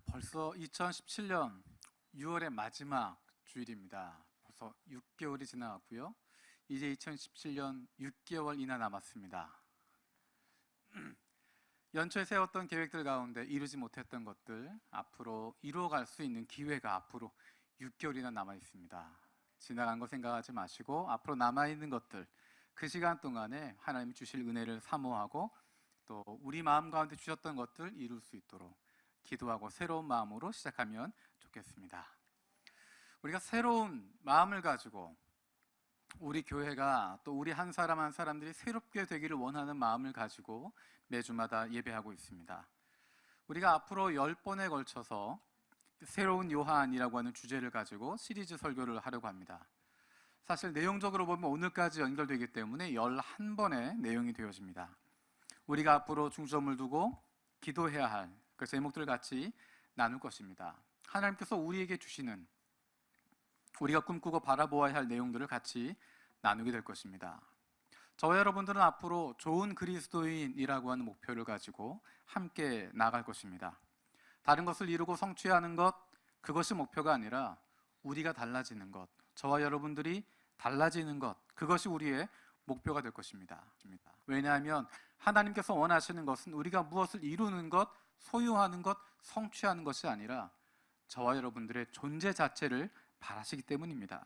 벌써 2017년 6월의 마지막 주일입니다. 벌써 6개월이 지나갔고요. 이제 2017년 6개월이나 남았습니다. 연초에 세웠던 계획들 가운데 이루지 못했던 것들 앞으로 이루어갈 수 있는 기회가 앞으로 6개월이나 남아 있습니다. 지나간 거 생각하지 마시고 앞으로 남아있는 것들, 그 시간 동안에 하나님이 주실 은혜를 사모하고 또 우리 마음 가운데 주셨던 것들 이룰 수 있도록 기도하고 새로운 마음으로 시작하면 좋겠습니다. 우리가 새로운 마음을 가지고 우리 교회가 또 우리 한 사람 한 사람들이 새롭게 되기를 원하는 마음을 가지고 매주마다 예배하고 있습니다. 우리가 앞으로 10번에 걸쳐서 새로운 요한이라고 하는 주제를 가지고 시리즈 설교를 하려고 합니다. 사실 내용적으로 보면 오늘까지 연결되기 때문에 11번의 내용이 되어집니다. 우리가 앞으로 중점을 두고 기도해야 할 그 제목들을 같이 나눌 것입니다. 하나님께서 우리에게 주시는, 우리가 꿈꾸고 바라보아야 할 내용들을 같이 나누게 될 것입니다. 저와 여러분들은 앞으로 좋은 그리스도인이라고 하는 목표를 가지고 함께 나아갈 것입니다. 다른 것을 이루고 성취하는 것, 그것이 목표가 아니라 우리가 달라지는 것, 저와 여러분들이 달라지는 것, 그것이 우리의 목표가 될 것입니다. 왜냐하면 하나님께서 원하시는 것은 우리가 무엇을 이루는 것, 소유하는 것, 성취하는 것이 아니라 저와 여러분들의 존재 자체를 바라시기 때문입니다.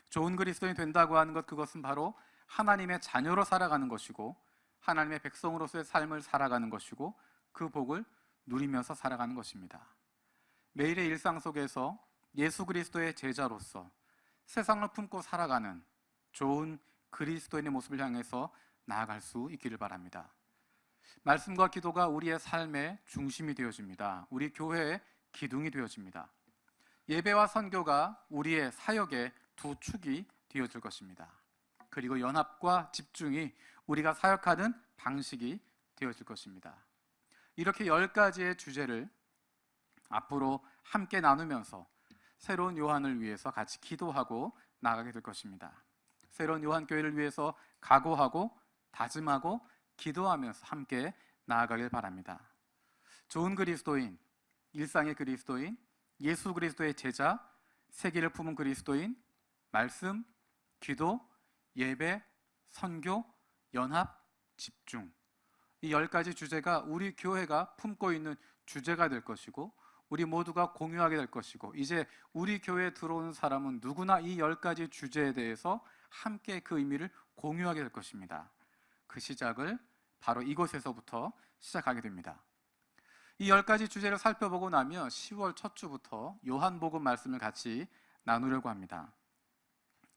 좋은 그리스도인이 된다고 하는 것, 그것은 바로 하나님의 자녀로 살아가는 것이고 하나님의 백성으로서의 삶을 살아가는 것이고 그 복을 누리면서 살아가는 것입니다. 매일의 일상 속에서 예수 그리스도의 제자로서 세상을 품고 살아가는 좋은 그리스도인의 모습을 향해서 나아갈 수 있기를 바랍니다. 말씀과 기도가 우리의 삶의 중심이 되어집니다. 우리 교회의 기둥이 되어집니다. 예배와 선교가 우리의 사역의 두 축이 되어질 것입니다. 그리고 연합과 집중이 우리가 사역하는 방식이 되어질 것입니다. 이렇게 10가지의 주제를 앞으로 함께 나누면서 새로운 요한을 위해서 같이 기도하고 나가게 될 것입니다. 새로운 요한교회를 위해서 각오하고 다짐하고 기도하면서 함께 나아가길 바랍니다. 좋은 그리스도인, 일상의 그리스도인, 예수 그리스도의 제자, 세계를 품은 그리스도인, 말씀, 기도, 예배, 선교, 연합, 집중, 이 10가지 주제가 우리 교회가 품고 있는 주제가 될 것이고 우리 모두가 공유하게 될 것이고 이제 우리 교회에 들어오는 사람은 누구나 이 10가지 주제에 대해서 함께 그 의미를 공유하게 될 것입니다. 그 시작을 바로 이곳에서부터 시작하게 됩니다. 이 10가지 주제를 살펴보고 나면 10월 첫 주부터 요한복음 말씀을 같이 나누려고 합니다.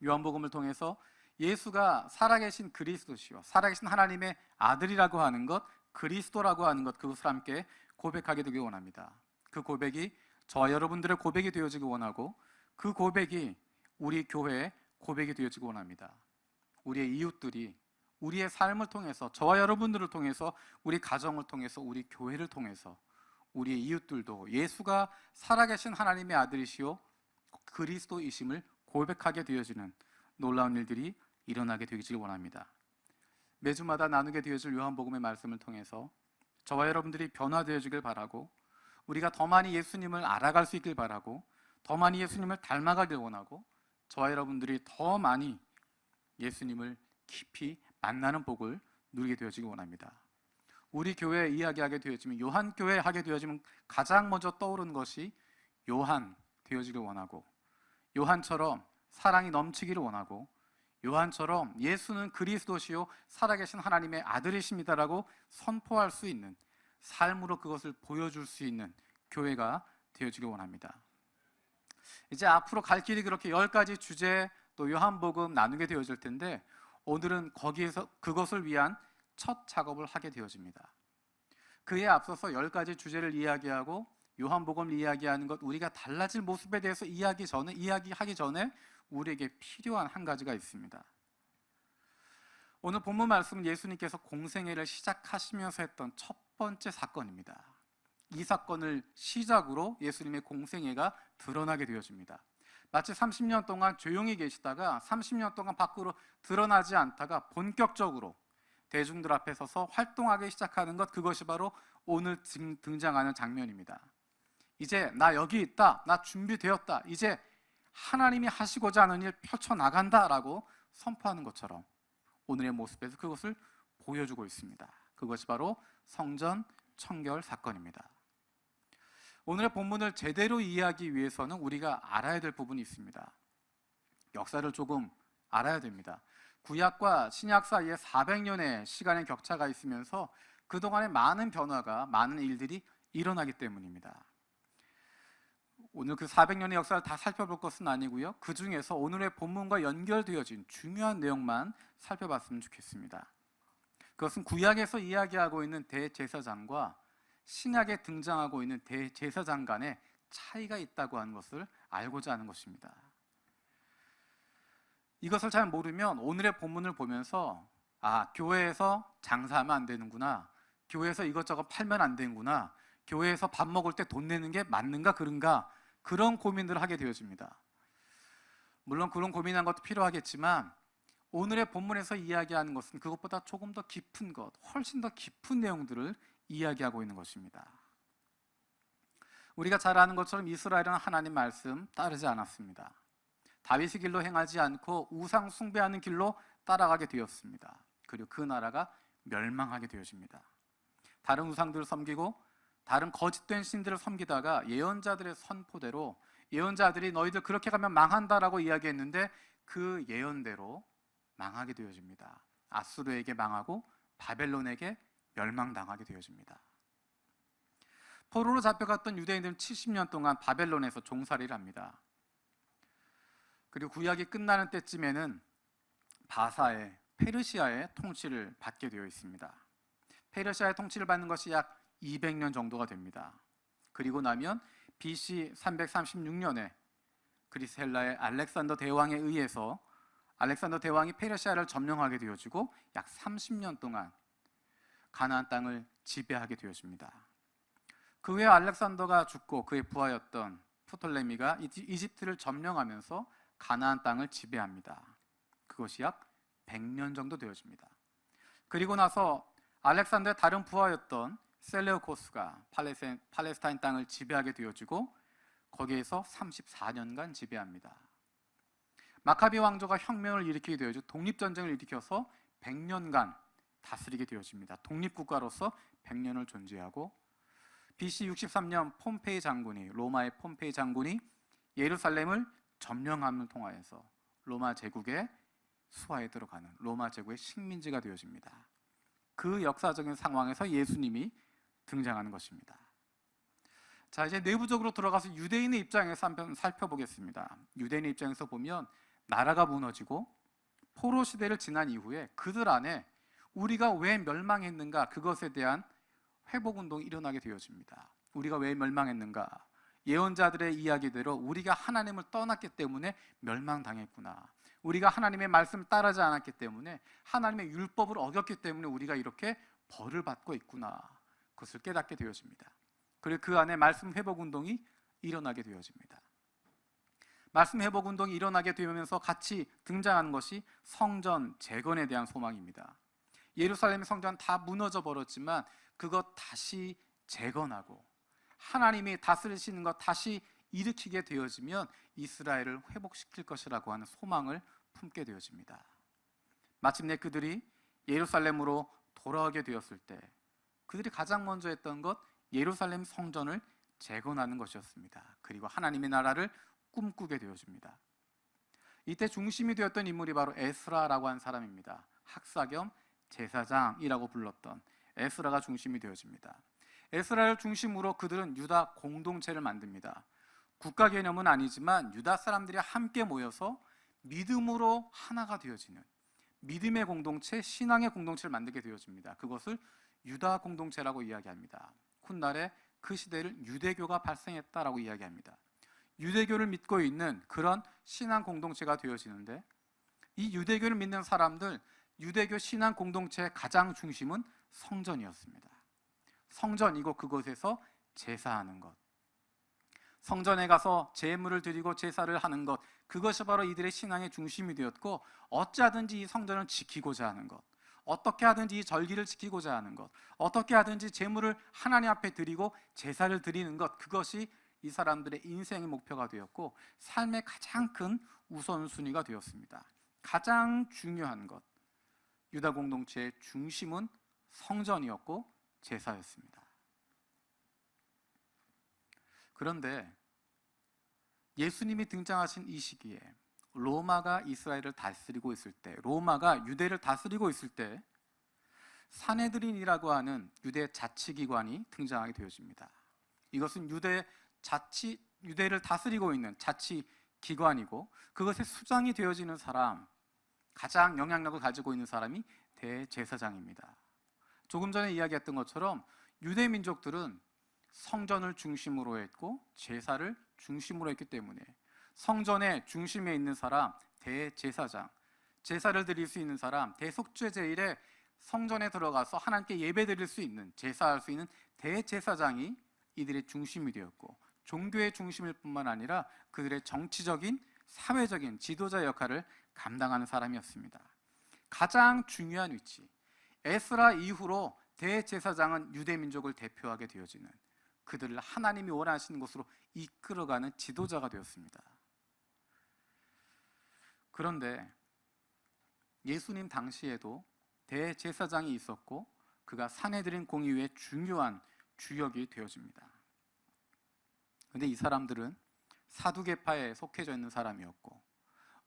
요한복음을 통해서 예수가 살아계신 그리스도시요 살아계신 하나님의 아들이라고 하는 것, 그리스도라고 하는 것, 그것을 함께 고백하게 되길 원합니다. 그 고백이 저와 여러분들의 고백이 되어지기 원하고 그 고백이 우리 교회의 고백이 되어지기 원합니다. 우리의 이웃들이 우리의 삶을 통해서, 저와 여러분들을 통해서, 우리 가정을 통해서, 우리 교회를 통해서 우리의 이웃들도 예수가 살아계신 하나님의 아들이시요 그리스도이심을 고백하게 되어지는 놀라운 일들이 일어나게 되기를 원합니다. 매주마다 나누게 되어질 요한복음의 말씀을 통해서 저와 여러분들이 변화되어지길 바라고 우리가 더 많이 예수님을 알아갈 수 있길 바라고 더 많이 예수님을 닮아가길 원하고 저와 여러분들이 더 많이 예수님을 깊이 만나는 복을 누리게 되어지길 원합니다. 우리 교회에 이야기하게 되어지면 요한교회 하게 되어지면 가장 먼저 떠오르는 것이 요한 되어지길 원하고 요한처럼 사랑이 넘치기를 원하고 요한처럼 예수는 그리스도시요 살아계신 하나님의 아들이십니다라고 선포할 수 있는 삶으로 그것을 보여줄 수 있는 교회가 되어지길 원합니다. 이제 앞으로 갈 길이 그렇게 10가지 주제 또 요한복음 나누게 되어질 텐데 오늘은 거기에서 그것을 위한 첫 작업을 하게 되어집니다. 그에 앞서서 10가지 주제를 이야기하고 요한복음을 이야기하는 것, 우리가 달라질 모습에 대해서 이야기하기 전에 우리에게 필요한 한 가지가 있습니다. 오늘 본문 말씀은 예수님께서 공생애를 시작하시면서 했던 첫 번째 사건입니다. 이 사건을 시작으로 예수님의 공생애가 드러나게 되어집니다. 마치 30년 동안 조용히 계시다가 30년 동안 밖으로 드러나지 않다가 본격적으로 대중들 앞에 서서 활동하기 시작하는 것, 그것이 바로 오늘 등장하는 장면입니다. 이제 나 여기 있다, 나 준비되었다, 이제 하나님이 하시고자 하는 일 펼쳐나간다라고 선포하는 것처럼 오늘의 모습에서 그것을 보여주고 있습니다. 그것이 바로 성전 청결 사건입니다. 오늘의 본문을 제대로 이해하기 위해서는 우리가 알아야 될 부분이 있습니다. 역사를 조금 알아야 됩니다. 구약과 신약 사이에 400년의 시간의 격차가 있으면서 그동안에 많은 변화가, 많은 일들이 일어나기 때문입니다. 오늘 그 400년의 역사를 다 살펴볼 것은 아니고요, 그 중에서 오늘의 본문과 연결되어진 중요한 내용만 살펴봤으면 좋겠습니다. 그것은 구약에서 이야기하고 있는 대제사장과 신약에 등장하고 있는 대제사장 간의 차이가 있다고 하는 것을 알고자 하는 것입니다. 이것을 잘 모르면 오늘의 본문을 보면서 교회에서 장사하면 안 되는구나, 교회에서 이것저것 팔면 안 되는구나, 교회에서 밥 먹을 때 돈 내는 게 맞는가 그런가, 그런 고민들을 하게 되어집니다. 물론 그런 고민한 것도 필요하겠지만 오늘의 본문에서 이야기하는 것은 그것보다 조금 더 깊은 것, 훨씬 더 깊은 내용들을 이야기하고 있는 것입니다. 우리가 잘 아는 것처럼 이스라엘은 하나님 말씀 따르지 않았습니다. 다윗의 길로 행하지 않고 우상 숭배하는 길로 따라가게 되었습니다. 그리고 그 나라가 멸망하게 되어집니다. 다른 우상들을 섬기고 다른 거짓된 신들을 섬기다가 예언자들의 선포대로 예언자들이 너희들 그렇게 가면 망한다라고 이야기했는데 그 예언대로 망하게 되어집니다. 아수르에게 망하고 바벨론에게 멸망당하게 되어집니다. 포로로 잡혀갔던 유대인들은 70년 동안 바벨론에서 종살이를 합니다. 그리고 구약이 끝나는 때쯤에는 바사의, 페르시아의 통치를 받게 되어 있습니다. 페르시아의 통치를 받는 것이 약 200년 정도가 됩니다. 그리고 나면 BC 336년에 그리스 헬라의 알렉산더 대왕에 의해서 알렉산더 대왕이 페르시아를 점령하게 되어지고 약 30년 동안 가나안 땅을 지배하게 되어집니다. 그 후에 알렉산더가 죽고 그의 부하였던 프톨레미가 이집트를 점령하면서 가나안 땅을 지배합니다. 그것이 약 100년 정도 되어집니다. 그리고 나서 알렉산더의 다른 부하였던 셀레우코스가 팔레스타인 땅을 지배하게 되어지고 거기에서 34년간 지배합니다. 마카비 왕조가 혁명을 일으키게 되어지고 독립전쟁을 일으켜서 100년간 다스리게 되어집니다. 독립국가로서 100년을 존재하고 BC 63년 폼페이 장군이, 로마의 폼페이 장군이 예루살렘을 점령함을 통하여서 로마 제국의 수하에 들어가는 로마 제국의 식민지가 되어집니다. 그 역사적인 상황에서 예수님이 등장하는 것입니다. 자, 이제 내부적으로 들어가서 유대인의 입장에서 한번 살펴보겠습니다. 유대인의 입장에서 보면 나라가 무너지고 포로 시대를 지난 이후에 그들 안에 우리가 왜 멸망했는가, 그것에 대한 회복운동이 일어나게 되어집니다. 우리가 왜 멸망했는가? 예언자들의 이야기대로 우리가 하나님을 떠났기 때문에 멸망당했구나. 우리가 하나님의 말씀을 따르지 않았기 때문에, 하나님의 율법을 어겼기 때문에 우리가 이렇게 벌을 받고 있구나. 그것을 깨닫게 되어집니다. 그리고 그 안에 말씀 회복운동이 일어나게 되어집니다. 말씀 회복운동이 일어나게 되면서 같이 등장하는 것이 성전 재건에 대한 소망입니다. 예루살렘의 성전 다 무너져 버렸지만 그것 다시 재건하고 하나님이 다스리시는 것 다시 일으키게 되어지면 이스라엘을 회복시킬 것이라고 하는 소망을 품게 되어집니다. 마침내 그들이 예루살렘으로 돌아오게 되었을 때 그들이 가장 먼저 했던 것, 예루살렘 성전을 재건하는 것이었습니다. 그리고 하나님의 나라를 꿈꾸게 되어집니다. 이때 중심이 되었던 인물이 바로 에스라라고 하는 사람입니다. 학사 겸 제사장이라고 불렀던 에스라가 중심이 되어집니다. 에스라를 중심으로 그들은 유다 공동체를 만듭니다. 국가 개념은 아니지만 유다 사람들이 함께 모여서 믿음으로 하나가 되어지는 믿음의 공동체, 신앙의 공동체를 만들게 되어집니다. 그것을 유다 공동체라고 이야기합니다. 훗날에 그 시대를 유대교가 발생했다라고 이야기합니다. 유대교를 믿고 있는 그런 신앙 공동체가 되어지는데, 이 유대교를 믿는 사람들, 유대교 신앙 공동체의 가장 중심은 성전이었습니다. 성전이고 그곳에서 제사하는 것, 성전에 가서 제물을 드리고 제사를 하는 것, 그것이 바로 이들의 신앙의 중심이 되었고, 어찌하든지 이 성전을 지키고자 하는 것, 어떻게 하든지 이 절기를 지키고자 하는 것, 어떻게 하든지 제물을 하나님 앞에 드리고 제사를 드리는 것, 그것이 이 사람들의 인생의 목표가 되었고 삶의 가장 큰 우선순위가 되었습니다. 가장 중요한 것, 유다 공동체의 중심은 성전이었고 제사였습니다. 그런데 예수님이 등장하신 이 시기에 로마가 이스라엘을 다스리고 있을 때, 로마가 유대를 다스리고 있을 때 산헤드린이라고 하는 유대 자치기관이 등장하게 되어집니다. 이것은 유대를 다스리고 있는 자치기관이고 그것의 수장이 되어지는 사람, 가장 영향력을 가지고 있는 사람이 대제사장입니다. 조금 전에 이야기했던 것처럼 유대 민족들은 성전을 중심으로 했고 제사를 중심으로 했기 때문에 성전의 중심에 있는 사람 대제사장, 제사를 드릴 수 있는 사람 대속죄제일에 성전에 들어가서 하나님께 예배드릴 수 있는, 제사할 수 있는 대제사장이 이들의 중심이 되었고 종교의 중심일 뿐만 아니라 그들의 정치적인, 사회적인 지도자 역할을 감당하는 사람이었습니다. 가장 중요한 위치, 에스라 이후로 대제사장은 유대민족을 대표하게 되어지는, 그들을 하나님이 원하시는 곳으로 이끌어가는 지도자가 되었습니다. 그런데 예수님 당시에도 대제사장이 있었고 그가 산헤드린 공의회의 중요한 주역이 되어집니다. 그런데 이 사람들은 사두개파에 속해져 있는 사람이었고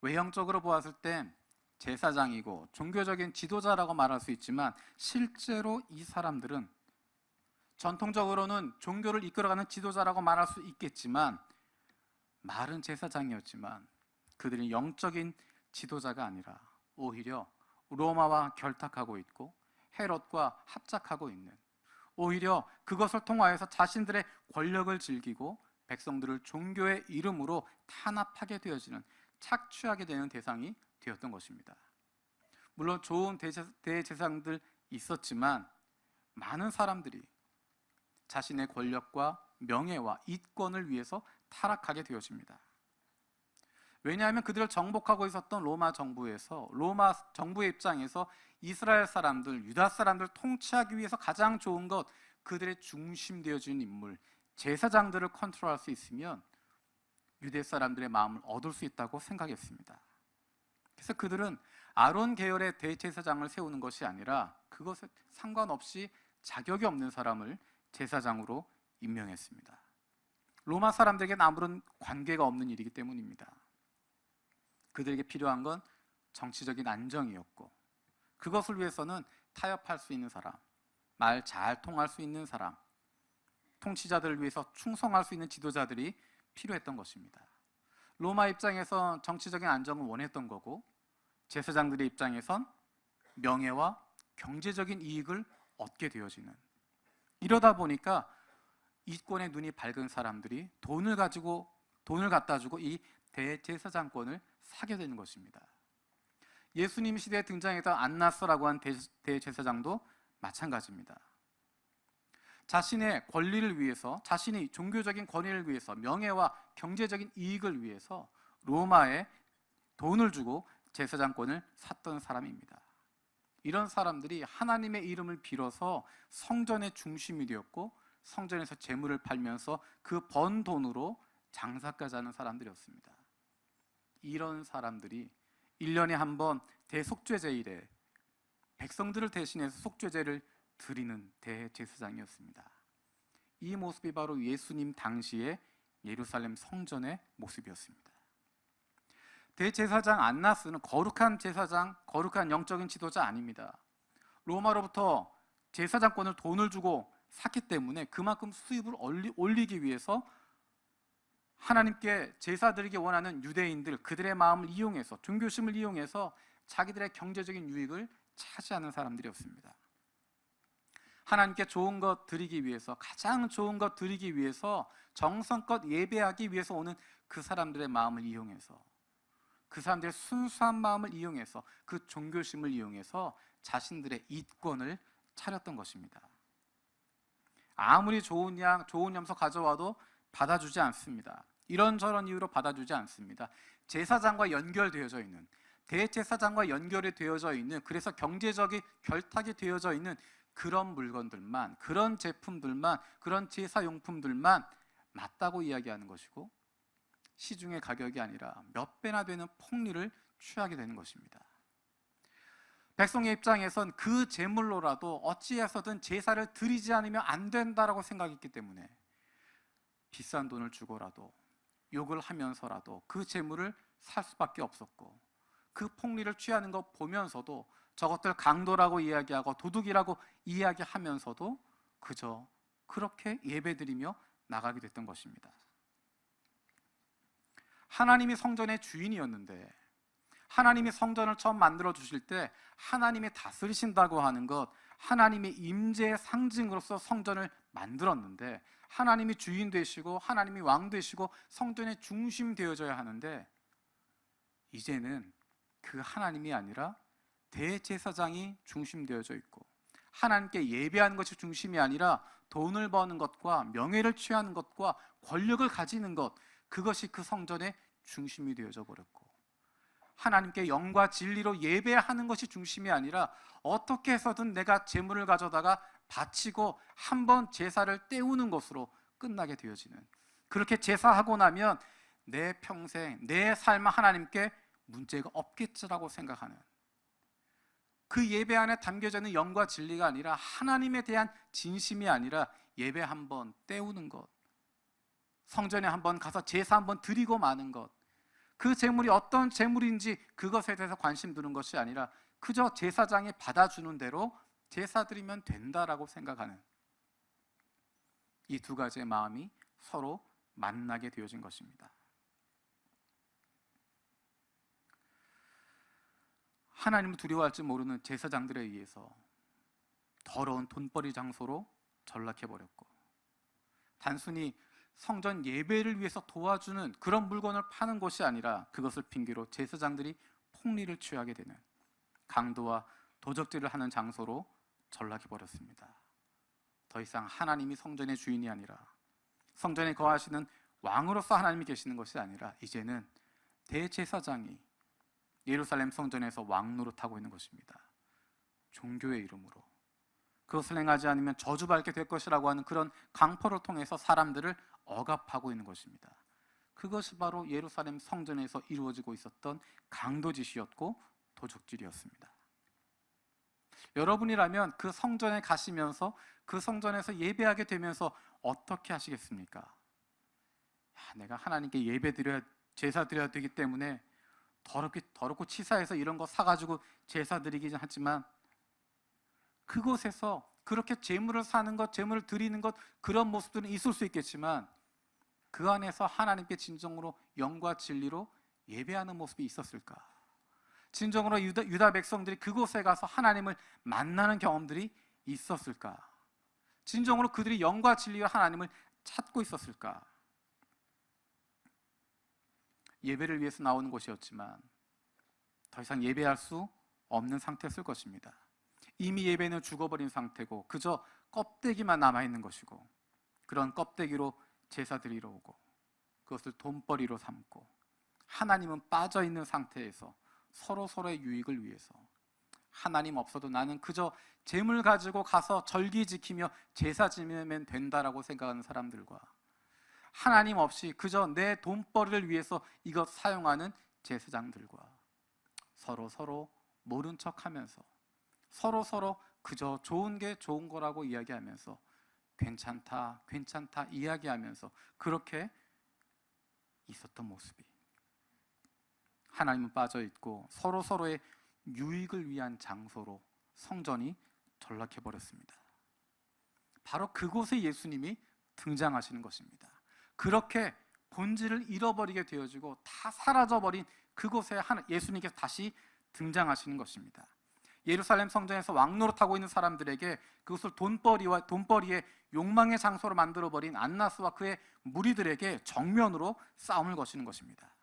외형적으로 보았을 땐 제사장이고 종교적인 지도자라고 말할 수 있지만 실제로 이 사람들은 전통적으로는 종교를 이끌어가는 지도자라고 말할 수 있겠지만 말은 제사장이었지만 그들이 영적인 지도자가 아니라 오히려 로마와 결탁하고 있고 헤롯과 합작하고 있는, 오히려 그것을 통하여서 자신들의 권력을 즐기고 백성들을 종교의 이름으로 탄압하게 되어지는, 착취하게 되는 대상이 되었던 것입니다. 물론 좋은 대제사장들 있었지만 많은 사람들이 자신의 권력과 명예와 이권을 위해서 타락하게 되어집니다. 왜냐하면 그들을 정복하고 있었던 로마 정부의 입장에서 이스라엘 사람들, 유다 사람들을 통치하기 위해서 가장 좋은 것, 그들의 중심 되어지는 인물, 제사장들을 컨트롤할 수 있으면 유대 사람들의 마음을 얻을 수 있다고 생각했습니다. 그래서 그들은 아론 계열의 대제사장을 세우는 것이 아니라 그것에 상관없이 자격이 없는 사람을 제사장으로 임명했습니다. 로마 사람들에게는 아무런 관계가 없는 일이기 때문입니다. 그들에게 필요한 건 정치적인 안정이었고 그것을 위해서는 타협할 수 있는 사람, 말 잘 통할 수 있는 사람, 통치자들을 위해서 충성할 수 있는 지도자들이 필요했던 것입니다. 로마 입장에선 정치적인 안정을 원했던 거고 제사장들의 입장에선 명예와 경제적인 이익을 얻게 되어지는, 이러다 보니까 이권에 눈이 밝은 사람들이 돈을 갖다 주고 이 대제사장권을 사게 되는 것입니다. 예수님 시대에 등장했던 안나스라고 한 대제사장도 마찬가지입니다. 자신의 권리를 위해서, 자신의 종교적인 권위를 위해서, 명예와 경제적인 이익을 위해서 로마에 돈을 주고 제사장권을 샀던 사람입니다. 이런 사람들이 하나님의 이름을 빌어서 성전의 중심이 되었고 성전에서 재물을 팔면서 그 번 돈으로 장사까지 하는 사람들이었습니다. 이런 사람들이 1년에 한 번 대속죄제일에 백성들을 대신해서 속죄제를 드리는 대제사장이었습니다. 이 모습이 바로 예수님 당시의 예루살렘 성전의 모습이었습니다. 대제사장 안나스는 거룩한 제사장, 거룩한 영적인 지도자 아닙니다. 로마로부터 제사장권을 돈을 주고 샀기 때문에 그만큼 수입을 올리기 위해서 하나님께 제사 드리기 원하는 유대인들, 그들의 마음을 이용해서, 종교심을 이용해서 자기들의 경제적인 유익을 차지하는 사람들이었습니다. 하나님께 좋은 것 드리기 위해서, 가장 좋은 것 드리기 위해서, 정성껏 예배하기 위해서 오는 그 사람들의 마음을 이용해서, 그 사람들의 순수한 마음을 이용해서, 그 종교심을 이용해서 자신들의 이권을 차렸던 것입니다. 아무리 좋은 양, 좋은 염소 가져와도 받아주지 않습니다. 이런저런 이유로 받아주지 않습니다. 제사장과 연결되어져 있는, 대제사장과 연결이 되어져 있는, 그래서 경제적인 결탁이 되어져 있는 그런 물건들만, 그런 제품들만, 그런 제사용품들만 맞다고 이야기하는 것이고, 시중의 가격이 아니라 몇 배나 되는 폭리를 취하게 되는 것입니다. 백성의 입장에선 그 제물로라도 어찌해서든 제사를 드리지 않으면 안 된다라고 생각했기 때문에 비싼 돈을 주고라도, 욕을 하면서라도 그 제물을 살 수밖에 없었고, 그 폭리를 취하는 것 보면서도 저것들 강도라고 이야기하고 도둑이라고 이야기하면서도 그저 그렇게 예배드리며 나가게 됐던 것입니다. 하나님이 성전의 주인이었는데, 하나님이 성전을 처음 만들어 주실 때 하나님이 다스리신다고 하는 것, 하나님의 임재의 상징으로서 성전을 만들었는데, 하나님이 주인 되시고 하나님이 왕 되시고 성전의 중심 되어져야 하는데, 이제는 그 하나님이 아니라 대제사장이 중심되어져 있고, 하나님께 예배하는 것이 중심이 아니라 돈을 버는 것과 명예를 취하는 것과 권력을 가지는 것, 그것이 그 성전의 중심이 되어져 버렸고, 하나님께 영과 진리로 예배하는 것이 중심이 아니라 어떻게 해서든 내가 재물을 가져다가 바치고 한번 제사를 때우는 것으로 끝나게 되어지는, 그렇게 제사하고 나면 내 평생 내 삶은 하나님께 문제가 없겠지라고 생각하는, 그 예배 안에 담겨져 있는 영과 진리가 아니라 하나님에 대한 진심이 아니라 예배 한번 때우는 것, 성전에 한번 가서 제사 한번 드리고 마는 것, 그 재물이 어떤 재물인지 그것에 대해서 관심 두는 것이 아니라 그저 제사장이 받아주는 대로 제사 드리면 된다라고 생각하는, 이 두 가지의 마음이 서로 만나게 되어진 것입니다. 하나님을 두려워할지 모르는 제사장들에 의해서 더러운 돈벌이 장소로 전락해버렸고, 단순히 성전 예배를 위해서 도와주는 그런 물건을 파는 것이 아니라 그것을 핑계로 제사장들이 폭리를 취하게 되는, 강도와 도적질을 하는 장소로 전락해버렸습니다. 더 이상 하나님이 성전의 주인이 아니라, 성전에 거하시는 왕으로서 하나님이 계시는 것이 아니라 이제는 대제사장이 예루살렘 성전에서 왕 노릇하고 있는 것입니다. 종교의 이름으로 그것을 행하지 않으면 저주받게 될 것이라고 하는 그런 강포를 통해서 사람들을 억압하고 있는 것입니다. 그것이 바로 예루살렘 성전에서 이루어지고 있었던 강도짓이었고 도적질이었습니다. 여러분이라면 그 성전에 가시면서 그 성전에서 예배하게 되면서 어떻게 하시겠습니까? 내가 하나님께 예배 드려야, 제사 드려야 되기 때문에 더럽고 치사해서 이런 거 사가지고 제사 드리긴 하지만, 그곳에서 그렇게 제물을 사는 것, 제물을 드리는 것, 그런 모습들은 있을 수 있겠지만 그 안에서 하나님께 진정으로 영과 진리로 예배하는 모습이 있었을까? 진정으로 유다 백성들이 그곳에 가서 하나님을 만나는 경험들이 있었을까? 진정으로 그들이 영과 진리와 하나님을 찾고 있었을까? 예배를 위해서 나오는 곳이었지만 더 이상 예배할 수 없는 상태였을 것입니다. 이미 예배는 죽어버린 상태고 그저 껍데기만 남아있는 것이고, 그런 껍데기로 제사 드리러 오고 그것을 돈벌이로 삼고, 하나님은 빠져있는 상태에서 서로서로의 유익을 위해서, 하나님 없어도 나는 그저 재물 가지고 가서 절기 지키며 제사 지내면 된다라고 생각하는 사람들과, 하나님 없이 그저 내 돈벌이를 위해서 이것 사용하는 제사장들과 서로 모른 척하면서 서로 그저 좋은 게 좋은 거라고 이야기하면서 괜찮다 이야기하면서 그렇게 있었던 모습이, 하나님은 빠져있고 서로의 유익을 위한 장소로 성전이 전락해버렸습니다. 바로 그곳에 예수님이 등장하시는 것입니다. 그렇게 본질을 잃어버리게 되어지고 다 사라져버린 그곳에 예수님께서 다시 등장하시는 것입니다. 예루살렘 성전에서 왕노릇하고 있는 사람들에게 그것을 돈벌이의 욕망의 장소로 만들어버린 안나스와 그의 무리들에게 정면으로 싸움을 거시는 것입니다.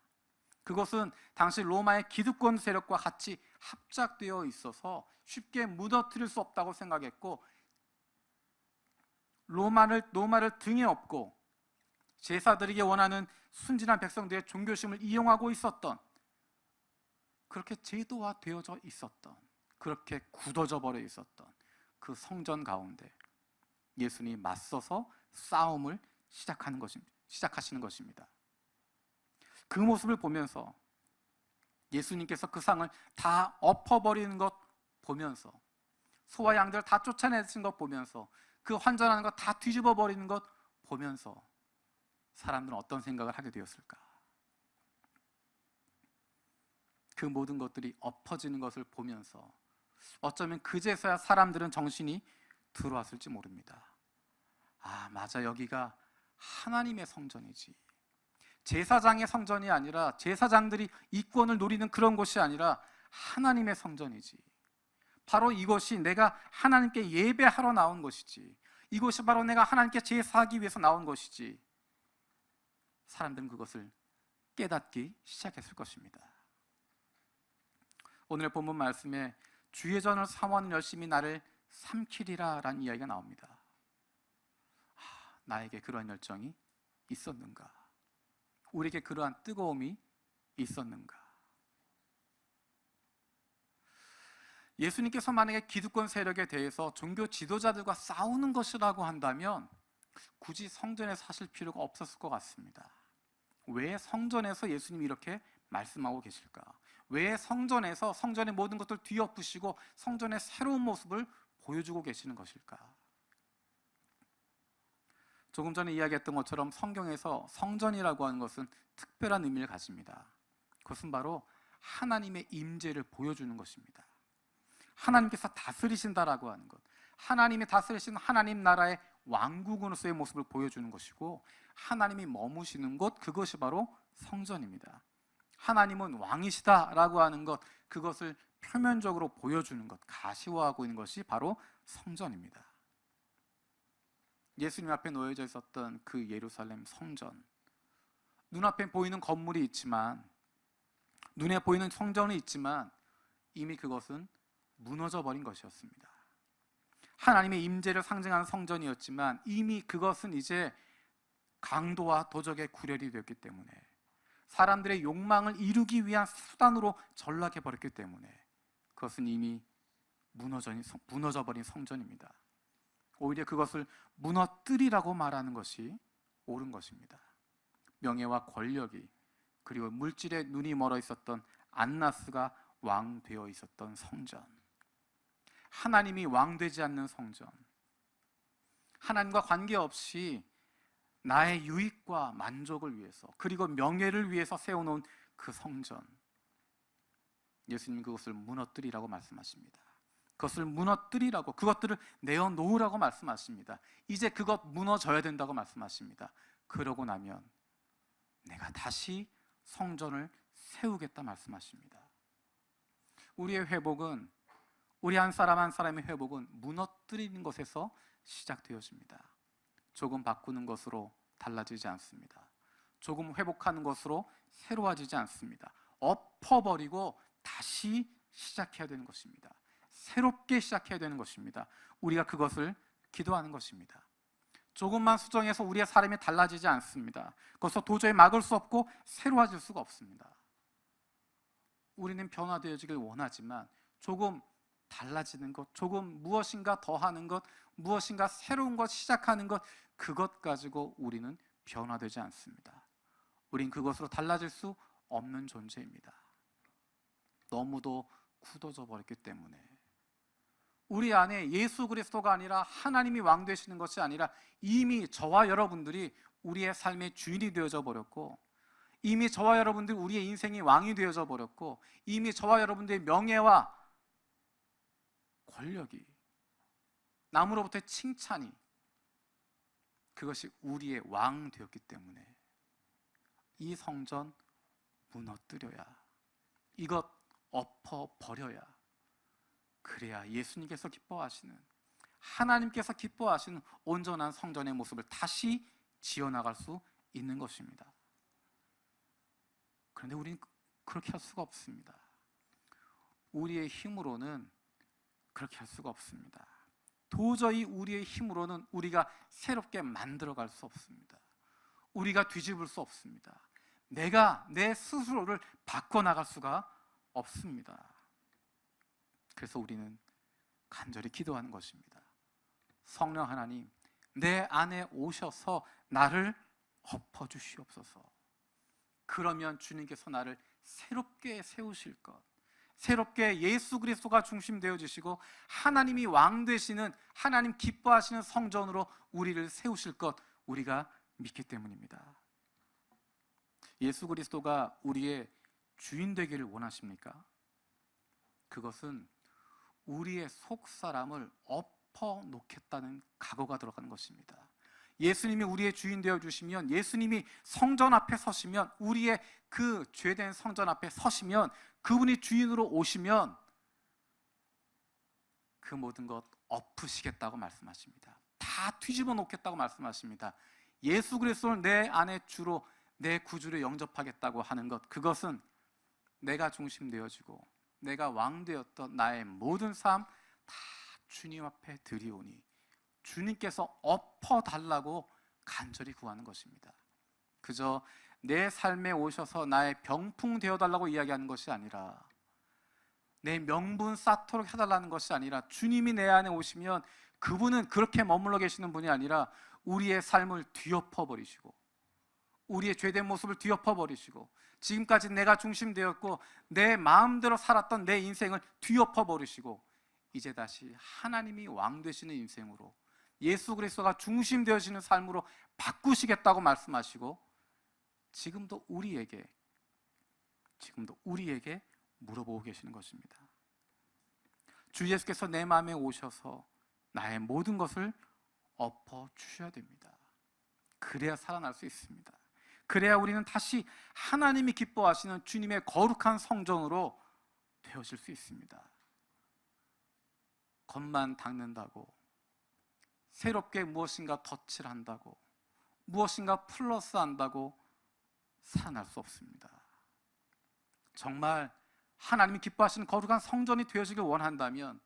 그것은 당시 로마의 기득권 세력과 같이 합작되어 있어서 쉽게 무너뜨릴 수 없다고 생각했고, 로마를 등에 업고 제사드리기 원하는 순진한 백성들의 종교심을 이용하고 있었던, 그렇게 제도화되어져 있었던, 그렇게 굳어져 버려 있었던 그 성전 가운데 예수님이 맞서서 싸움을 시작하는 것입니다. 시작하시는 것입니다. 그 모습을 보면서 예수님께서 그 상을 다 엎어버리는 것 보면서, 소와 양들을 다 쫓아내신 것 보면서, 그 환전하는 것 다 뒤집어 버리는 것 보면서 사람들은 어떤 생각을 하게 되었을까? 그 모든 것들이 엎어지는 것을 보면서 어쩌면 그제서야 사람들은 정신이 들어왔을지 모릅니다. 아, 맞아, 여기가 하나님의 성전이지. 제사장의 성전이 아니라, 제사장들이 이권을 노리는 그런 곳이 아니라 하나님의 성전이지. 바로 이곳이 내가 하나님께 예배하러 나온 것이지. 이곳이 바로 내가 하나님께 제사하기 위해서 나온 것이지. 사람들은 그것을 깨닫기 시작했을 것입니다. 오늘 본문 말씀에 주의 전을 삼원 열심히 나를 삼키리라 라는 이야기가 나옵니다. 나에게 그런 열정이 있었는가? 우리에게 그러한 뜨거움이 있었는가? 예수님께서 만약에 기득권 세력에 대해서 종교 지도자들과 싸우는 것이라고 한다면 굳이 성전에서 하실 필요가 없었을 것 같습니다. 왜 성전에서 예수님이 이렇게 말씀하고 계실까? 왜 성전에서 성전의 모든 것들을 뒤엎으시고 성전의 새로운 모습을 보여주고 계시는 것일까? 조금 전에 이야기했던 것처럼 성경에서 성전이라고 하는 것은 특별한 의미를 가집니다. 그것은 바로 하나님의 임재를 보여주는 것입니다. 하나님께서 다스리신다라고 하는 것, 하나님이 다스리시는 하나님 나라의 왕국으로서의 모습을 보여주는 것이고, 하나님이 머무시는 곳, 그것이 바로 성전입니다. 하나님은 왕이시다라고 하는 것, 그것을 표면적으로 보여주는 것, 가시화하고 있는 것이 바로 성전입니다. 예수님 앞에 놓여져 있었던 그 예루살렘 성전, 눈앞에 보이는 건물이 있지만, 눈에 보이는 성전이 있지만 이미 그것은 무너져 버린 것이었습니다. 하나님의 임재를 상징하는 성전이었지만 이미 그것은 이제 강도와 도적의 구렬이 되었기 때문에, 사람들의 욕망을 이루기 위한 수단으로 전락해 버렸기 때문에 그것은 이미 무너져 버린 성전입니다. 오히려 그것을 무너뜨리라고 말하는 것이 옳은 것입니다. 명예와 권력이, 그리고 물질에 눈이 멀어 있었던 안나스가 왕 되어 있었던 성전, 하나님이 왕 되지 않는 성전, 하나님과 관계없이 나의 유익과 만족을 위해서, 그리고 명예를 위해서 세워놓은 그 성전, 예수님은 그것을 무너뜨리라고 말씀하십니다. 그것을 무너뜨리라고, 그것들을 내어놓으라고 말씀하십니다. 이제 그것 무너져야 된다고 말씀하십니다. 그러고 나면 내가 다시 성전을 세우겠다 말씀하십니다. 우리의 회복은, 우리 한 사람 한 사람의 회복은 무너뜨리는 것에서 시작되어집니다. 조금 바꾸는 것으로 달라지지 않습니다. 조금 회복하는 것으로 새로워지지 않습니다. 엎어버리고 다시 시작해야 되는 것입니다. 새롭게 시작해야 되는 것입니다. 우리가 그것을 기도하는 것입니다. 조금만 수정해서 우리의 삶이 달라지지 않습니다. 그것을 도저히 막을 수 없고 새로워질 수가 없습니다. 우리는 변화되어지길 원하지만 조금 달라지는 것, 조금 무엇인가 더하는 것, 무엇인가 새로운 것 시작하는 것, 그것 가지고 우리는 변화되지 않습니다. 우린 그것으로 달라질 수 없는 존재입니다. 너무도 굳어져 버렸기 때문에. 우리 안에 예수 그리스도가 아니라 하나님이 왕 되시는 것이 아니라 이미 저와 여러분들이 우리의 삶의 주인이 되어져 버렸고, 이미 저와 여러분들이 우리의 인생이 왕이 되어져 버렸고, 이미 저와 여러분들의 명예와 권력이, 남으로부터의 칭찬이, 그것이 우리의 왕 되었기 때문에 이 성전 무너뜨려야, 이것 엎어버려야, 그래야 예수님께서 기뻐하시는, 하나님께서 기뻐하시는 온전한 성전의 모습을 다시 지어나갈 수 있는 것입니다. 그런데 우리는 그렇게 할 수가 없습니다. 우리의 힘으로는 그렇게 할 수가 없습니다. 도저히 우리의 힘으로는 우리가 새롭게 만들어갈 수 없습니다. 우리가 뒤집을 수 없습니다. 내가 내 스스로를 바꿔나갈 수가 없습니다. 그래서 우리는 간절히 기도하는 것입니다. 성령 하나님, 내 안에 오셔서 나를 엎어주시옵소서. 그러면 주님께서 나를 새롭게 세우실 것, 새롭게 예수 그리스도가 중심되어 주시고 하나님이 왕 되시는, 하나님 기뻐하시는 성전으로 우리를 세우실 것, 우리가 믿기 때문입니다. 예수 그리스도가 우리의 주인 되기를 원하십니까? 그것은 우리의 속사람을 엎어 놓겠다는 각오가 들어가는 것입니다. 예수님이 우리의 주인 되어 주시면, 예수님이 성전 앞에 서시면, 우리의 그 죄된 성전 앞에 서시면, 그분이 주인으로 오시면 그 모든 것 엎으시겠다고 말씀하십니다. 다 뒤집어 놓겠다고 말씀하십니다. 예수 그리스도를 내 안에 주로, 내 구주로 영접하겠다고 하는 것, 그것은 내가 중심되어지고 내가 왕되었던 나의 모든 삶 다 주님 앞에 드리오니 주님께서 엎어달라고 간절히 구하는 것입니다. 그저 내 삶에 오셔서 나의 병풍 되어달라고 이야기하는 것이 아니라, 내 명분 쌓도록 해달라는 것이 아니라, 주님이 내 안에 오시면 그분은 그렇게 머물러 계시는 분이 아니라 우리의 삶을 뒤엎어버리시고, 우리의 죄된 모습을 뒤엎어버리시고, 지금까지 내가 중심되었고 내 마음대로 살았던 내 인생을 뒤엎어버리시고, 이제 다시 하나님이 왕 되시는 인생으로, 예수 그리스도가 중심되어지는 삶으로 바꾸시겠다고 말씀하시고, 지금도 우리에게 물어보고 계시는 것입니다. 주 예수께서 내 마음에 오셔서 나의 모든 것을 엎어 주셔야 됩니다. 그래야 살아날 수 있습니다. 그래야 우리는 다시 하나님이 기뻐하시는 주님의 거룩한 성전으로 되어질 수 있습니다. 겉만 닦는다고, 새롭게 무엇인가 덧칠 한다고, 무엇인가 플러스 한다고 살아날 수 없습니다. 정말 하나님이 기뻐하시는 거룩한 성전이 되어지길 원한다면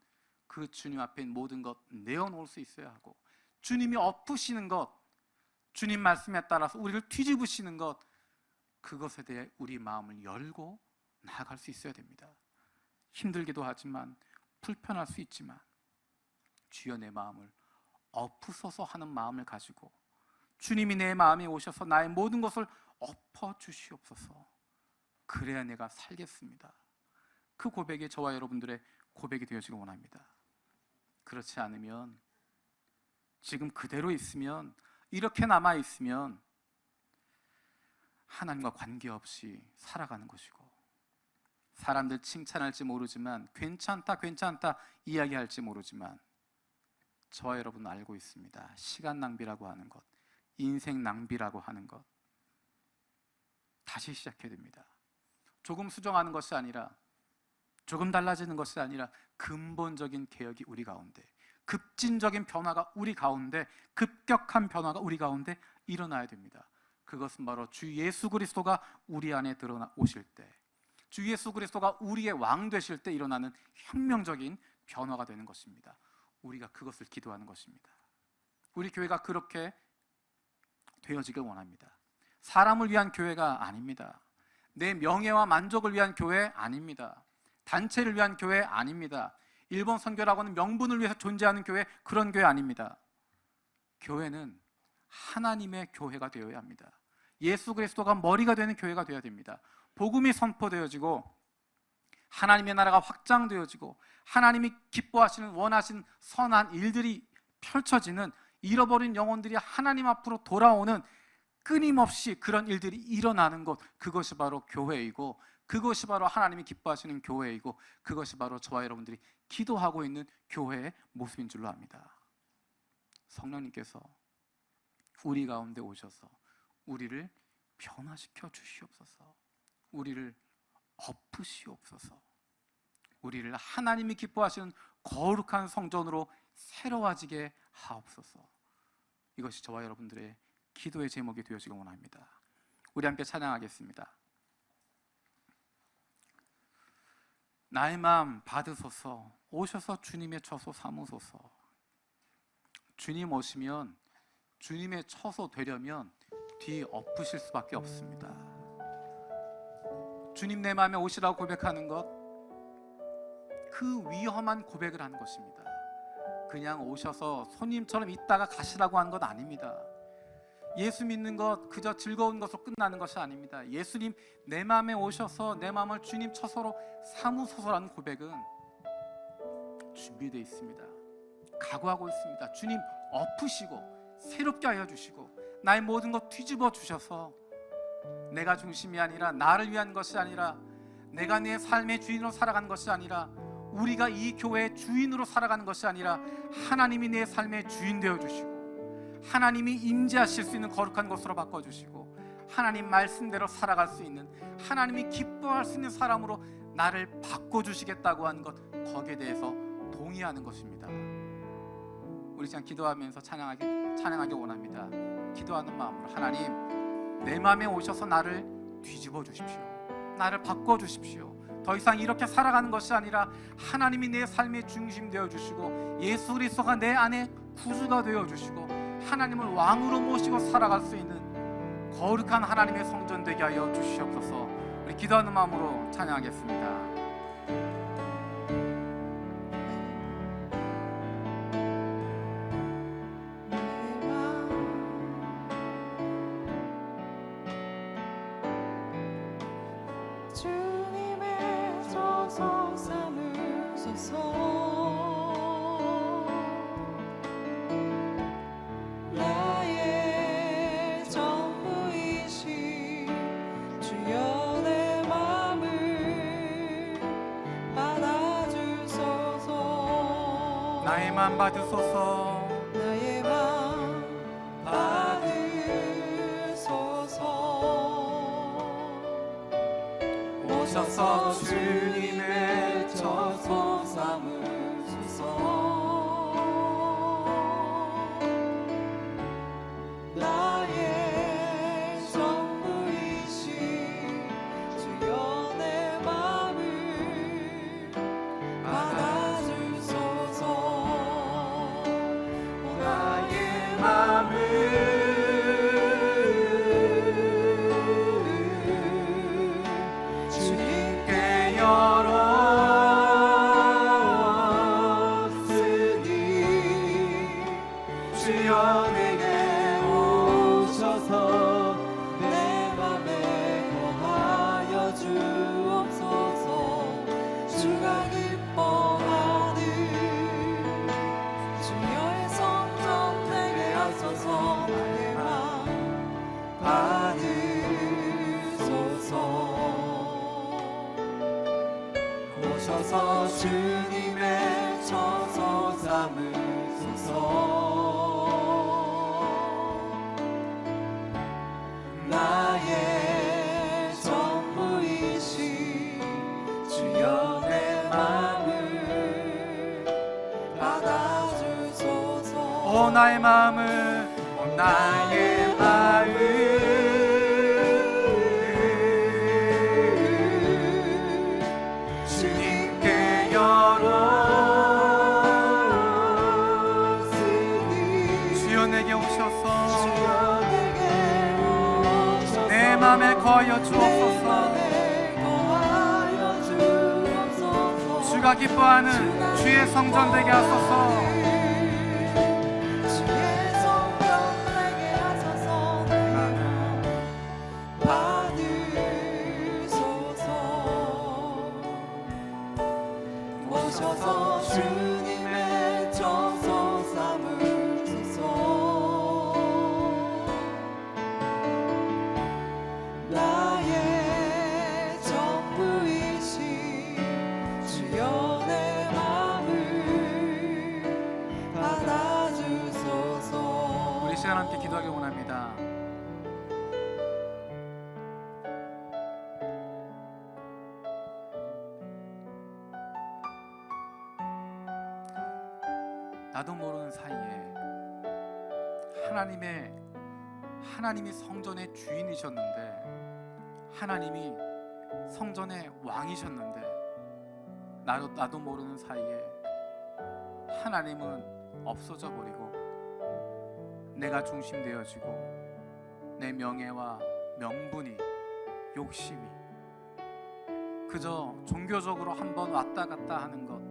그 주님 앞에 있는 모든 것 내어놓을 수 있어야 하고, 주님이 엎으시는 것, 주님 말씀에 따라서 우리를 뒤집으시는 것, 그것에 대해 우리 마음을 열고 나아갈 수 있어야 됩니다. 힘들기도 하지만, 불편할 수 있지만, 주여 내 마음을 엎으소서 하는 마음을 가지고 주님이 내 마음에 오셔서 나의 모든 것을 엎어 주시옵소서. 그래야 내가 살겠습니다. 그 고백이 저와 여러분들의 고백이 되어지길 원합니다. 그렇지 않으면, 지금 그대로 있으면, 이렇게 남아있으면 하나님과 관계없이 살아가는 것이고, 사람들 칭찬할지 모르지만, 괜찮다 이야기할지 모르지만, 저와 여러분은 알고 있습니다. 시간 낭비라고 하는 것, 인생 낭비라고 하는 것, 다시 시작해야 됩니다. 조금 수정하는 것이 아니라, 조금 달라지는 것이 아니라 근본적인 개혁이 우리 가운데, 급진적인 변화가 우리 가운데, 급격한 변화가 우리 가운데 일어나야 됩니다. 그것은 바로 주 예수 그리스도가 우리 안에 들어오실 때, 주 예수 그리스도가 우리의 왕 되실 때 일어나는 혁명적인 변화가 되는 것입니다. 우리가 그것을 기도하는 것입니다. 우리 교회가 그렇게 되어지길 원합니다. 사람을 위한 교회가 아닙니다. 내 명예와 만족을 위한 교회 아닙니다. 단체를 위한 교회 아닙니다. 일본 선교라고는 명분을 위해서 존재하는 교회, 그런 교회 아닙니다. 교회는 하나님의 교회가 되어야 합니다. 예수 그리스도가 머리가 되는 교회가 되어야 됩니다. 복음이 선포되어지고 하나님의 나라가 확장되어지고 하나님이 기뻐하시는, 원하시는 선한 일들이 펼쳐지는, 잃어버린 영혼들이 하나님 앞으로 돌아오는, 끊임없이 그런 일들이 일어나는 것, 그것이 바로 교회이고, 그것이 바로 하나님이 기뻐하시는 교회이고, 그것이 바로 저와 여러분들이 기도하고 있는 교회의 모습인 줄로 압니다. 성령님께서 우리 가운데 오셔서 우리를 변화시켜 주시옵소서. 우리를 엎으시옵소서. 우리를 하나님이 기뻐하시는 거룩한 성전으로 새로워지게 하옵소서. 이것이 저와 여러분들의 기도의 제목이 되어지길 원합니다. 우리 함께 찬양하겠습니다. 나의 마음 받으소서. 오셔서 주님의 처소 삼으소서. 주님 오시면, 주님의 처소 되려면 뒤 엎으실 수밖에 없습니다. 주님 내 마음에 오시라고 고백하는 것, 그 위험한 고백을 하는 것입니다. 그냥 오셔서 손님처럼 있다가 가시라고 하는 것 아닙니다. 예수 믿는 것 그저 즐거운 것으로 끝나는 것이 아닙니다. 예수님 내 마음에 오셔서 내 마음을 주님 처소로 삼으소서라는 고백은 준비되어 있습니다. 각오하고 있습니다. 주님 엎으시고 새롭게 하여 주시고 나의 모든 것 뒤집어 주셔서 내가 중심이 아니라, 나를 위한 것이 아니라, 내가 내 삶의 주인으로 살아가는 것이 아니라, 우리가 이 교회의 주인으로 살아가는 것이 아니라 하나님이 내 삶의 주인 되어주시고 하나님이 임재하실 수 있는 거룩한 곳으로 바꿔주시고 하나님 말씀대로 살아갈 수 있는, 하나님이 기뻐할 수 있는 사람으로 나를 바꿔주시겠다고 하는 것, 거기에 대해서 동의하는 것입니다. 우리 시간 기도하면서 찬양하기 원합니다. 기도하는 마음으로, 하나님 내 마음에 오셔서 나를 뒤집어 주십시오. 나를 바꿔 주십시오. 더 이상 이렇게 살아가는 것이 아니라 하나님이 내 삶의 중심 되어 주시고 예수 그리스도가 내 안에 구주가 되어 주시고 하나님을 왕으로 모시고 살아갈 수 있는 거룩한 하나님의 성전 되게 하여 주시옵소서. 우리 기도하는 마음으로 찬양하겠습니다. 주님의 저서 삼으소서. 나의 전부이신 주여 내 맘을 받아주소서. 나의 맘 받으소서. 나의 맘 받으소서. 오셔서 주님의 저소 삼으소서. 나의 전부이신 주여 내 맘을 받아주소서. 나의 맘을 주님께 열었으니 주여 내게 오셔서 내 맘에 거하여 주옵소서. 주가 기뻐하는 주여의 성전 내게 하소서. 나의 맘 받으소서. 오셔서 주님의 저소 삼으소서. 나의 전부이신 주여 내 맘을 받아주소서. 오 나의 마음을, 오 나의 마음을 주님께 열었으니 주여 내게 오셔서 주여 내게 오셔서 내 맘에 거하여 내 주옵소서. 맘에 거하여 주옵소서. 주가 기뻐하는 주의 성전 되게 하소서. 주의 성전 내게 하소서. 내 맘 받으소서. 오셔서 주님의 저소 삼으소서. 나의 전부이신 주여 내 맘을 받아주소서. 우리 시간 함께 기도하기 원합니다. 나도 모르는 사이에 하나님이 성전의 주인이셨는데, 하나님이 성전의 왕이셨는데, 나도 모르는 사이에 하나님은 없어져 버리고 내가 중심되어지고 내 명예와 명분이, 욕심이, 그저 종교적으로 한번 왔다 갔다 하는 것,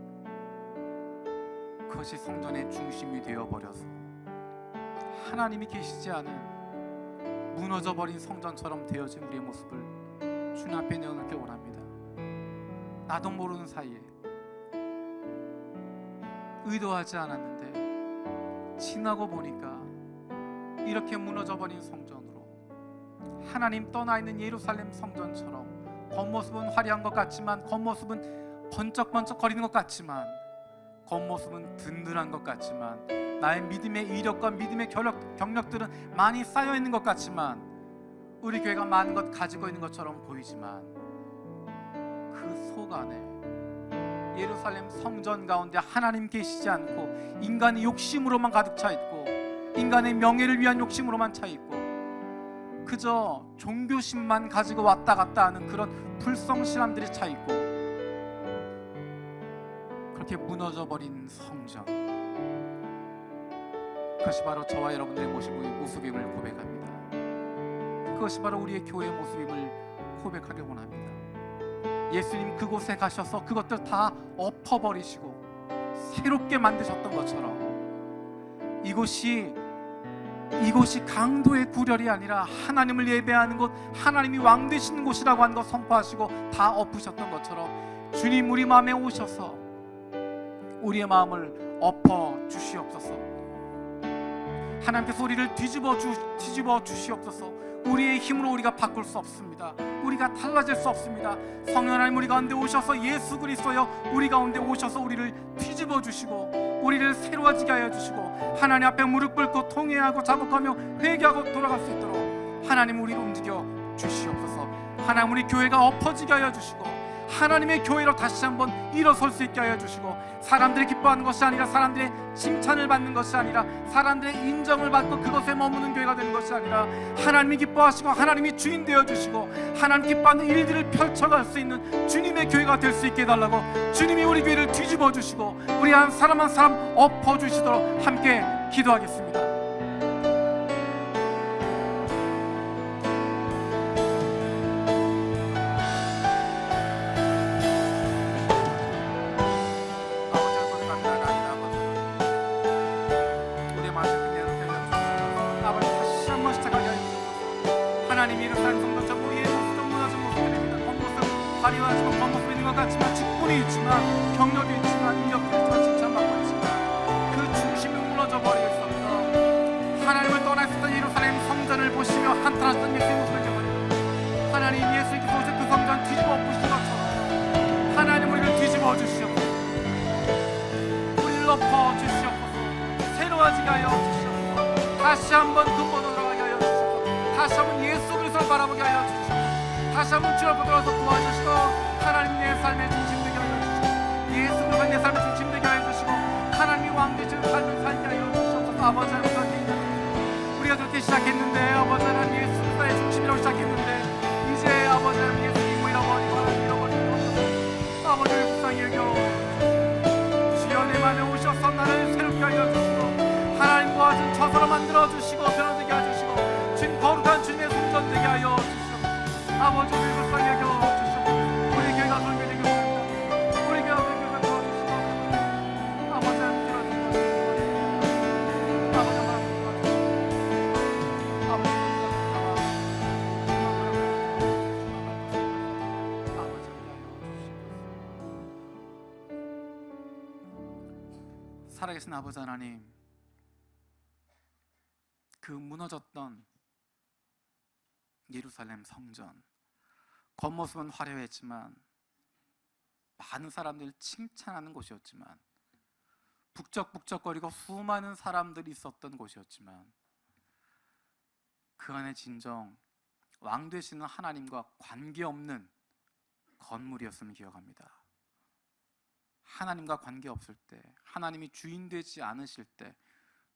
그것이 성전의 중심이 되어버려서 하나님이 계시지 않은 무너져버린 성전처럼 되어진 우리의 모습을 주님 앞에 내어놓기 원합니다. 나도 모르는 사이에 의도하지 않았는데 지나고 보니까 이렇게 무너져버린 성전으로, 하나님 떠나 있는 예루살렘 성전처럼 겉모습은 화려한 것 같지만, 겉모습은 번쩍번쩍 거리는 것 같지만, 겉모습은 든든한 것 같지만, 나의 믿음의 이력과 믿음의 경력들은 많이 쌓여 있는 것 같지만, 우리 교회가 많은 것 가지고 있는 것처럼 보이지만, 그 속 안에 예루살렘 성전 가운데 하나님 계시지 않고 인간의 욕심으로만 가득 차 있고, 인간의 명예를 위한 욕심으로만 차 있고, 그저 종교심만 가지고 왔다 갔다 하는 그런 불성실함들이 차 있고, 그렇게 무너져버린 성전, 그것이 바로 저와 여러분들의 모습임을 고백합니다. 그것이 바로 우리의 교회의 모습임을 고백하길 원합니다. 예수님 그곳에 가셔서 그것들 다 엎어버리시고 새롭게 만드셨던 것처럼, 이곳이 강도의 구렬이 아니라 하나님을 예배하는 곳, 하나님이 왕 되시는 곳이라고 하는 것 선포하시고 다 엎으셨던 것처럼, 주님 우리 마음에 오셔서 우리의 마음을 엎어 주시옵소서. 하나님께서 우리를 뒤집어 주시옵소서. 우리의 힘으로 우리가 바꿀 수 없습니다. 우리가 달라질 수 없습니다. 성령 하나님 우리 가운데 오셔서, 예수 그리스도여 우리 가운데 오셔서 우리를 뒤집어 주시고 우리를 새로워지게 하여 주시고, 하나님 앞에 무릎 꿇고 통회하고 자복하며 회개하고 돌아갈 수 있도록 하나님 우리를 움직여 주시옵소서. 하나님 우리 교회가 엎어지게 하여 주시고, 하나님의 교회로 다시 한번 일어설 수 있게 하여 주시고, 사람들이 기뻐하는 것이 아니라, 사람들의 칭찬을 받는 것이 아니라, 사람들의 인정을 받고 그것에 머무는 교회가 되는 것이 아니라, 하나님이 기뻐하시고 하나님이 주인 되어 주시고 하나님 기뻐하는 일들을 펼쳐갈 수 있는 주님의 교회가 될 수 있게 해달라고, 주님이 우리 교회를 뒤집어 주시고 우리 한 사람 한 사람 엎어 주시도록 함께 기도하겠습니다. 하나님이 이렇게 성도처럼 우리의 모습도 무너진 모습들입니다. 겉모습 화려하지고 겉모습 있는 것 같지만, 직분이 있지만, 경력이 있지만, 이력도 있지만, 칭찬받고 있지만 그 중심이 무너져 버리겠습니다. 하나님을 떠나 있었던 예루살렘 성전을 보시며 한탄하셨던 예수의 모습을 기억하며, 하나님 예수님께서 오셔 그 성전 뒤집어 엎으신 것처럼 하나님 우리를 뒤집어 주시옵소서. 우리를 엎어 주시옵소서. 새로워지게 하여 주시옵소서. 다시 한번 근본으로 돌아가게 하여 주시옵소서. 다시 한번 예수 그리스도를 바라보게 하여 주시옵소서. 다시 한번 주를 보더라도 도와주시고, 하나님 내 삶의 중심 되게 하여 주시고, 예수 그리스도가 내 삶의 중심 되게 하여 주시고, 하나님이 왕 되시는 삶을 살게 하여 주시옵소서. 아버지 하나님 선생님, 우리가 그렇게 시작했는데, 아버지 하나님 예수 그리스도의 중심이라고 시작했는데, 이제 아버지 하나님 예수님을 잃어버리고 하나님 잃어버리고, 아버지를 불쌍히 여겨 주여 내 맘에 오셔서 나를 새롭게 하여 주시고, 하나님과 같은 저서로 만들어 주시고 변화되게 하여 주시고, 주님 거룩한 주님의 성전 되게 하여 주시옵소서. 아버지 우리를 불쌍히 여겨 주시옵소서. 우리 교회가 설교되게 하옵소서. 우리 교회가 설교가 도와주시고, 아버지 하나님 들어주시고, 아버지 하나님 도와주시고, 아버지 살아계신 아버지 하나님, 그 무너졌던 예루살렘 성전, 겉모습은 화려했지만, 많은 사람들을 칭찬하는 곳이었지만, 북적북적거리고 수많은 사람들이 있었던 곳이었지만, 그 안에 진정 왕 되시는 하나님과 관계없는 건물이었음을 기억합니다. 하나님과 관계없을 때, 하나님이 주인 되지 않으실 때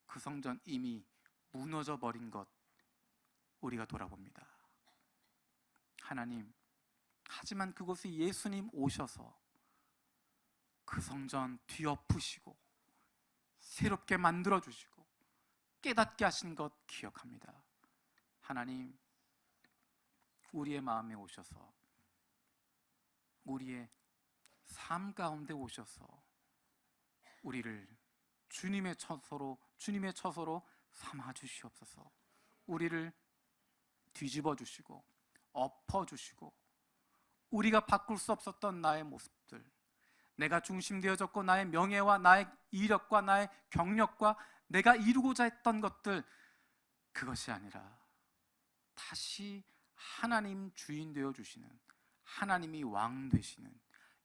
그 성전 이미 무너져 버린 것 우리가 돌아봅니다. 하나님, 하지만 그곳에 예수님 오셔서 그 성전 뒤엎으시고 새롭게 만들어 주시고 깨닫게 하신 것 기억합니다. 하나님, 우리의 마음에 오셔서, 우리의 삶 가운데 오셔서 우리를 주님의 처소로 삼아 주시옵소서. 우리를 뒤집어 주시고 엎어 주시고 우리가 바꿀 수 없었던 나의 모습들, 내가 중심되어졌고 나의 명예와 나의 이력과 나의 경력과 내가 이루고자 했던 것들, 그것이 아니라 다시 하나님 주인 되어 주시는, 하나님이 왕 되시는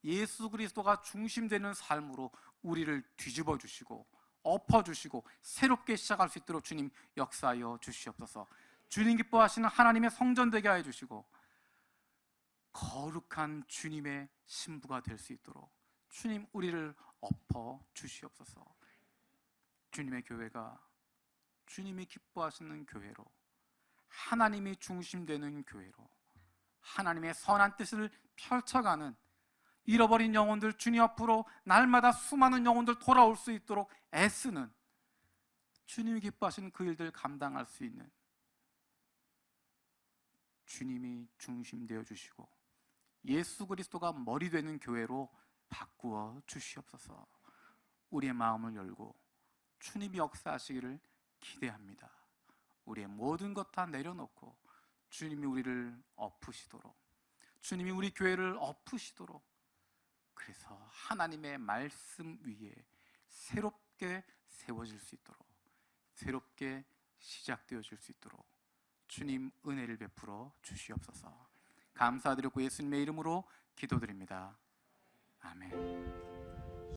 예수 그리스도가 중심되는 삶으로 우리를 뒤집어 주시고 엎어 주시고 새롭게 시작할 수 있도록 주님 역사하여 주시옵소서. 주님 기뻐하시는 하나님의 성전 되게 하여 주시고 거룩한 주님의 신부가 될 수 있도록 주님 우리를 엎어 주시옵소서. 주님의 교회가 주님이 기뻐하시는 교회로, 하나님이 중심되는 교회로, 하나님의 선한 뜻을 펼쳐가는, 잃어버린 영혼들 주님 앞으로 날마다 수많은 영혼들 돌아올 수 있도록 애쓰는, 주님이 기뻐하시는 그 일들 감당할 수 있는 주님이 중심되어 주시고 예수 그리스도가 머리 되는 교회로 바꾸어 주시옵소서. 우리의 마음을 열고 주님이 역사하시기를 기대합니다. 우리의 모든 것 다 내려놓고 주님이 우리를 엎으시도록, 주님이 우리 교회를 엎으시도록, 그래서 하나님의 말씀 위에 새롭게 세워질 수 있도록, 새롭게 시작되어질 수 있도록 주님 은혜를 베풀어 주시옵소서. 감사드리고 예수님의 이름으로 기도드립니다. 아멘.